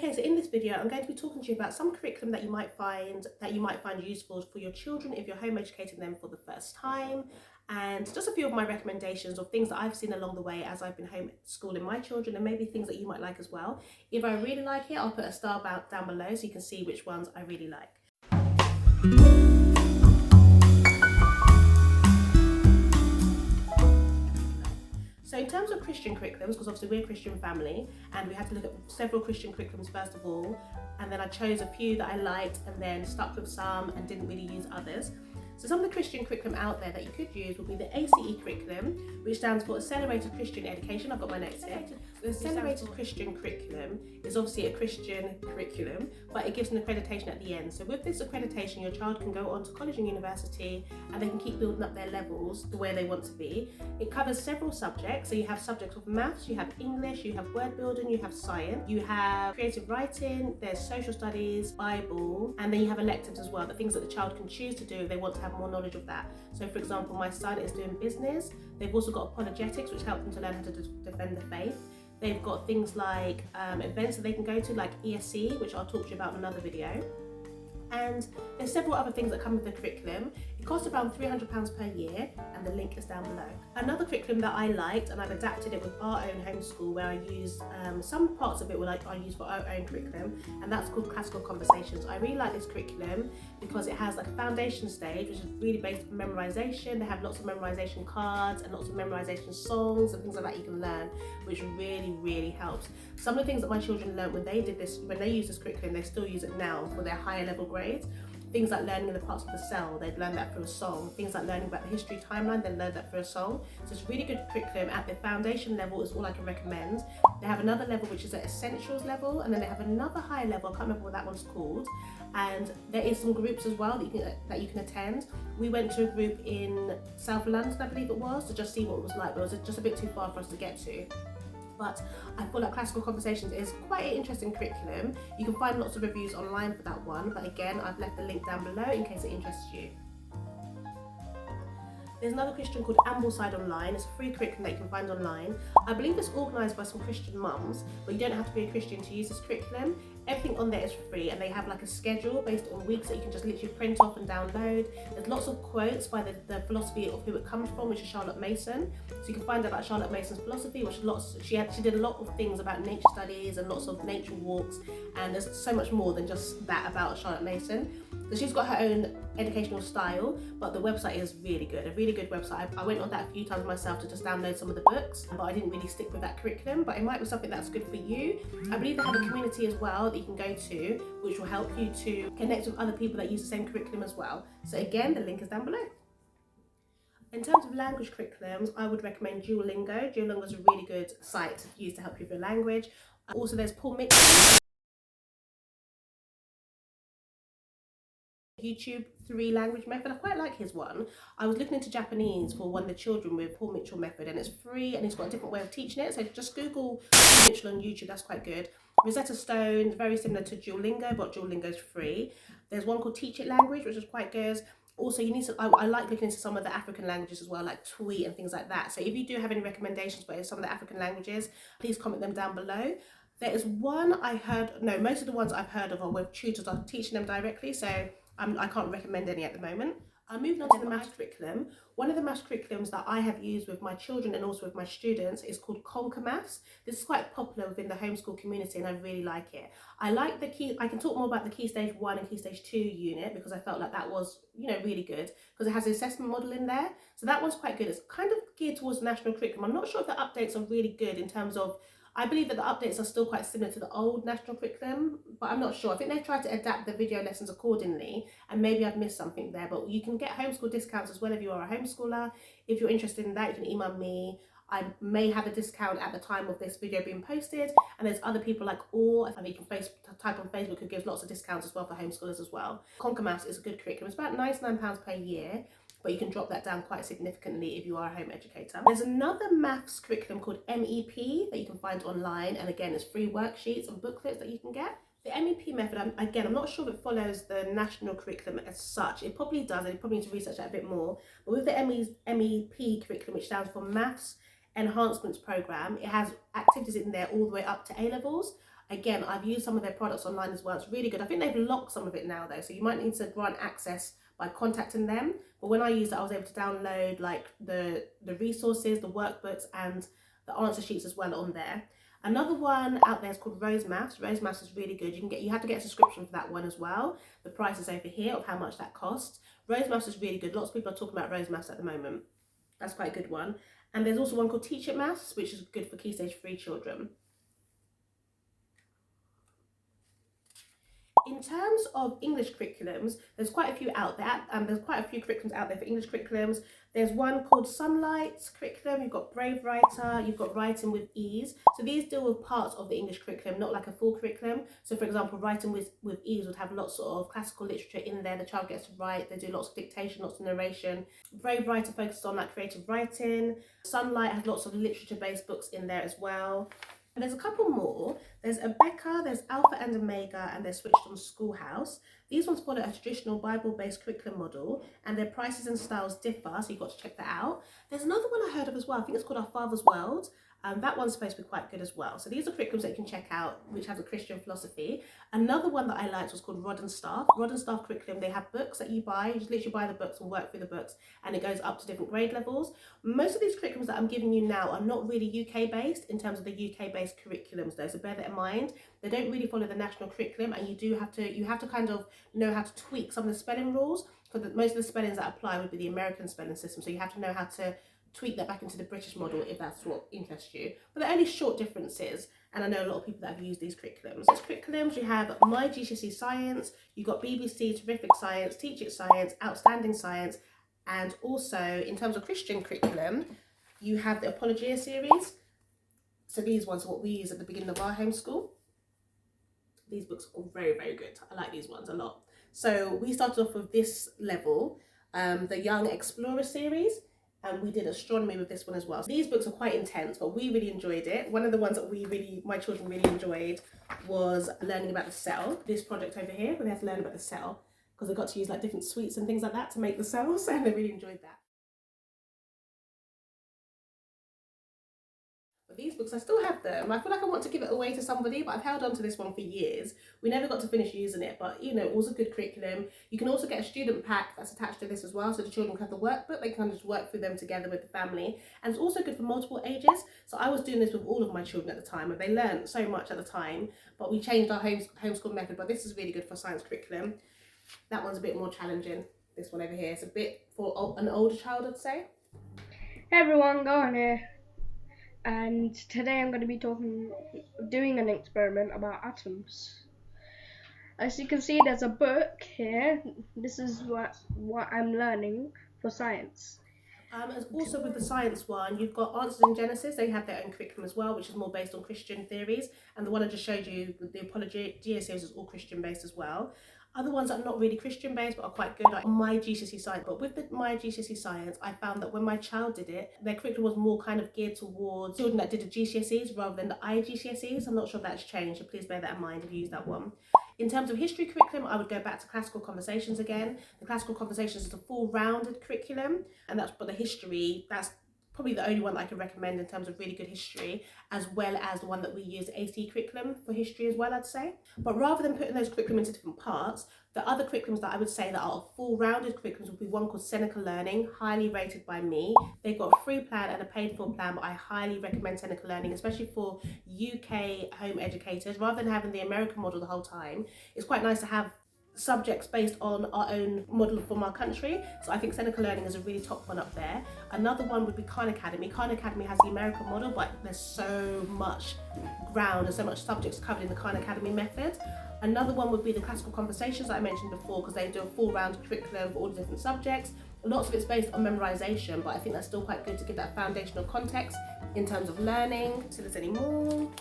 Okay, so in this video, I'm going to be talking to you about some curriculum that you might find useful for your children if you're home educating them for the first time, and just a few of my recommendations of things that I've seen along the way as I've been homeschooling my children, and maybe things that you might like as well. If I really like it, I'll put a star down below so you can see which ones I really like. So in terms of Christian curriculums, because obviously we're a Christian family and we had to look at several Christian curriculums first of all, and then I chose a few that I liked and then stuck with some and didn't really use others. So some of the Christian curriculum out there that you could use would be the A.C.E Curriculum, which stands for Accelerated Christian Education. I've got my notes here. The Accelerated Christian Curriculum is obviously a Christian curriculum, but it gives an accreditation at the end. So with this accreditation, your child can go on to college and university and they can keep building up their levels to where they want to be. It covers several subjects. So you have subjects of maths, you have English, you have word building, you have science, you have creative writing, there's social studies, Bible, and then you have electives as well, the things that the child can choose to do if they want to have more knowledge of that. So for example, my son is doing business. They've also got apologetics, which help them to learn how to defend the faith. They've got things like events that they can go to, like ESC, which I'll talk to you about in another video. And there's several other things that come with the curriculum. It costs around £300 per year, and the link is down below. Another curriculum that I liked, and I've adapted it with our own homeschool, where I use some parts of it I use for our own curriculum, and that's called Classical Conversations. I really like this curriculum because it has like a foundation stage, which is really based on memorization. They have lots of memorization cards and lots of memorization songs and things like that you can learn, which really helps. Some of the things that my children learned when they used this curriculum, they still use it now for their higher level grades. Things like learning the parts of the cell, they'd learn that through a song. Things like learning about the history timeline, they'd learn that through a song. So it's a really good curriculum. At the foundation level is all I can recommend. They have another level which is at essentials level, and then they have another higher level, I can't remember what that one's called. And there is some groups as well that you can attend. We went to a group in South London, I believe it was, to just see what it was like, but it was just a bit too far for us to get to. But I feel like Classical Conversations is quite an interesting curriculum. You can find lots of reviews online for that one, but again, I've left the link down below in case it interests you. There's another Christian called Ambleside Online. It's a free curriculum that you can find online. I believe it's organised by some Christian mums, but you don't have to be a Christian to use this curriculum. Everything on there is free, and they have like a schedule based on weeks that you can just literally print off and download. There's lots of quotes by the philosophy of who it comes from, which is Charlotte Mason. So you can find out about Charlotte Mason's philosophy, which she did a lot of things about nature studies and lots of nature walks, and there's so much more than just that about Charlotte Mason. So she's got her own educational style, but the website is really good, a really good website. I went on that a few times myself to just download some of the books, but I didn't really stick with that curriculum, but it might be something that's good for you. I believe they have a community as well that you can go to, which will help you to connect with other people that use the same curriculum as well. So again, the link is down below. In terms of language curriculums, I would recommend Duolingo. Duolingo is a really good site to use to help you with your language. Also, there's Paul Mitchell YouTube 3-language method. I quite like his one. I was looking into Japanese for one of the children with Paul Mitchell method, and it's free and he's got a different way of teaching it. So just Google Paul Mitchell on YouTube, that's quite good. Rosetta Stone, very similar to Duolingo, but Duolingo's free. There's one called Teach It Language, which is quite good. Also, you need to, I like looking into some of the African languages as well, like Twi and things like that. So if you do have any recommendations for some of the African languages, please comment them down below. There is one most of the ones I've heard of are with tutors are teaching them directly, so I can't recommend any at the moment. Moving on to the maths curriculum. One of the maths curriculums that I have used with my children and also with my students is called ConquerMaths. This is quite popular within the homeschool community, and I really like it. I like I can talk more about the Key Stage 1 and Key Stage 2 unit because I felt like that was, really good because it has an assessment model in there. So that one's quite good. It's kind of geared towards the national curriculum. I'm not sure if the updates are really good in terms of, I believe that the updates are still quite similar to the old national curriculum, but I'm not sure. I think they've tried to adapt the video lessons accordingly, and maybe I've missed something there, but you can get homeschool discounts as well if you are a homeschooler. If you're interested in that, you can email me. I may have a discount at the time of this video being posted, and there's other people like you can type on Facebook who gives lots of discounts as well for homeschoolers as well. ConquerMaths is a good curriculum. It's about £99 per year, but you can drop that down quite significantly if you are a home educator. There's another maths curriculum called MEP that you can find online, and again, it's free worksheets and booklets that you can get. The MEP method, I'm not sure if it follows the national curriculum as such. It probably does, and you probably need to research that a bit more. But with the MEP curriculum, which stands for Maths Enhancements Programme, it has activities in there all the way up to A-levels. Again, I've used some of their products online as well. It's really good. I think they've locked some of it now though, so you might need to grant access by contacting them. But when I used it, I was able to download like the resources, the workbooks, and the answer sheets as well on there. Another one out there is called Rosemaths. Rosemaths is really good. You have to get a subscription for that one as well. The price is over here of how much that costs. Rosemaths is really good. Lots of people are talking about Rosemaths at the moment. That's quite a good one. And there's also one called Teach It Maths, which is good for Key Stage 3 children. In terms of English curriculums, there's quite a few out there. There's quite a few curriculums out there for English curriculums. There's one called Sonlight curriculum. You've got Brave Writer. You've got Writing with Ease. So these deal with parts of the English curriculum, not like a full curriculum. So for example, Writing with Ease would have lots of classical literature in there. The child gets to write. They do lots of dictation, lots of narration. Brave Writer focuses on like creative writing. Sonlight has lots of literature-based books in there as well. And there's a couple more. There's Abeka, there's Alpha and Omega, and they're switched on Schoolhouse. These ones follow a traditional Bible-based curriculum model, and their prices and styles differ, so you've got to check that out. There's another one I heard of as well. I think it's called Our Father's World. That one's supposed to be quite good as well. So these are curriculums that you can check out, which have a Christian philosophy. Another one that I liked was called Rod and Staff. Rod and Staff curriculum, they have books that you buy. You just literally buy the books and work through the books, and it goes up to different grade levels. Most of these curriculums that I'm giving you now are not really UK based in terms of the UK based curriculums though, so bear that in mind. They don't really follow the national curriculum, and you have to kind of know how to tweak some of the spelling rules, because most of the spellings that apply would be the American spelling system, so you have to know how to tweak that back into the British model if that's what interests you. But they're only short differences, and I know a lot of people that have used these curriculums. These curriculums, you have My GCSE Science, you've got BBC Terrific Science, Teach It Science, Outstanding Science, and also in terms of Christian curriculum, you have the Apologia series. So these ones are what we use at the beginning of our homeschool. These books are very, very good. I like these ones a lot. So we started off with this level, the Young Explorer series, and we did astronomy with this one as well. So these books are quite intense, but we really enjoyed it. One of the ones that my children really enjoyed was learning about the cell. This project over here, where they have to learn about the cell, because they got to use like different sweets and things like that to make the cells, and they really enjoyed that. But these books, I still have them. I feel like I want to give it away to somebody, but I've held on to this one for years. We never got to finish using it, but you know, it was a good curriculum. You can also get a student pack that's attached to this as well, so the children can have the workbook. They can just work through them together with the family, and it's also good for multiple ages. So I was doing this with all of my children at the time, and they learned so much at the time, but we changed our homeschool method. But this is really good for science curriculum. That one's a bit more challenging. This one over here is a bit for an older child, I'd say. Hey everyone, Gohan here, and today I'm going to be doing an experiment about atoms. As you can see, there's a book here. This is what I'm learning for science. And also with the science one, you've got Answers in Genesis. They have their own curriculum as well, which is more based on Christian theories. And the one I just showed you, the Apologia series, is all Christian based as well. Other ones that are not really Christian based but are quite good, like My GCSE Science. But with the My GCSE Science, I found that when my child did it, their curriculum was more kind of geared towards children that did the GCSEs rather than the IGCSEs. I'm not sure if that's changed, so please bear that in mind if you use that one. In terms of history curriculum, I would go back to Classical Conversations again. The Classical Conversations is a full rounded curriculum, and that's for the history. That's probably the only one that I can recommend in terms of really good history, as well as the one that we use, A.C.E Curriculum, for history as well, I'd say. But rather than putting those curriculum into different parts, the other curriculums that I would say that are full rounded curriculums would be one called Seneca Learning, highly rated by me. They've got a free plan and a paid for plan, but I highly recommend Seneca Learning, especially for UK home educators. Rather than having the American model the whole time, it's quite nice to have subjects based on our own model from our country. So I think Seneca Learning is a really top one up there. Another one would be Khan Academy. Khan Academy has the American model, but there's so much ground and so much subjects covered in the Khan Academy method. Another one would be the Classical Conversations that I mentioned before, because they do a full round curriculum for all the different subjects. Lots of it's based on memorization, but I think that's still quite good to give that foundational context in terms of learning. So there's any more.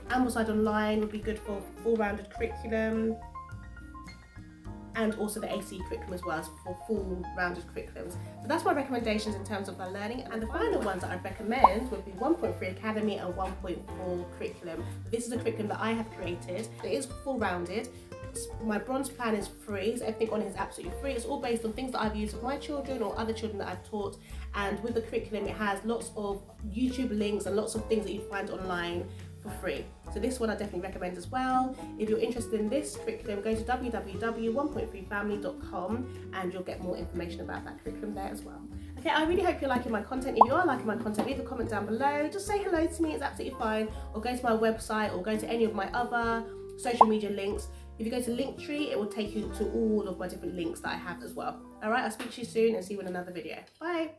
Ambleside Online would be good for full rounded curriculum. And also the A.C.E Curriculum as well, as for full rounded curriculums. So that's my recommendations in terms of the learning. And the final ones that I'd recommend would be 1.3 Academy and 1.4 Curriculum. This is a curriculum that I have created. It is full rounded. My bronze plan is free, so everything on it is absolutely free. It's all based on things that I've used with my children or other children that I've taught. And with the curriculum, it has lots of YouTube links and lots of things that you find online for free. So this one I definitely recommend as well. If you're interested in this curriculum, go to www.1.3family.com and you'll get more information about that curriculum there as well. Okay, I really hope you're liking my content. If you are liking my content, leave a comment down below. Just say hello to me, it's absolutely fine. Or go to my website or go to any of my other social media links. If you go to Linktree, it will take you to all of my different links that I have as well. All right, I'll speak to you soon and see you in another video. Bye.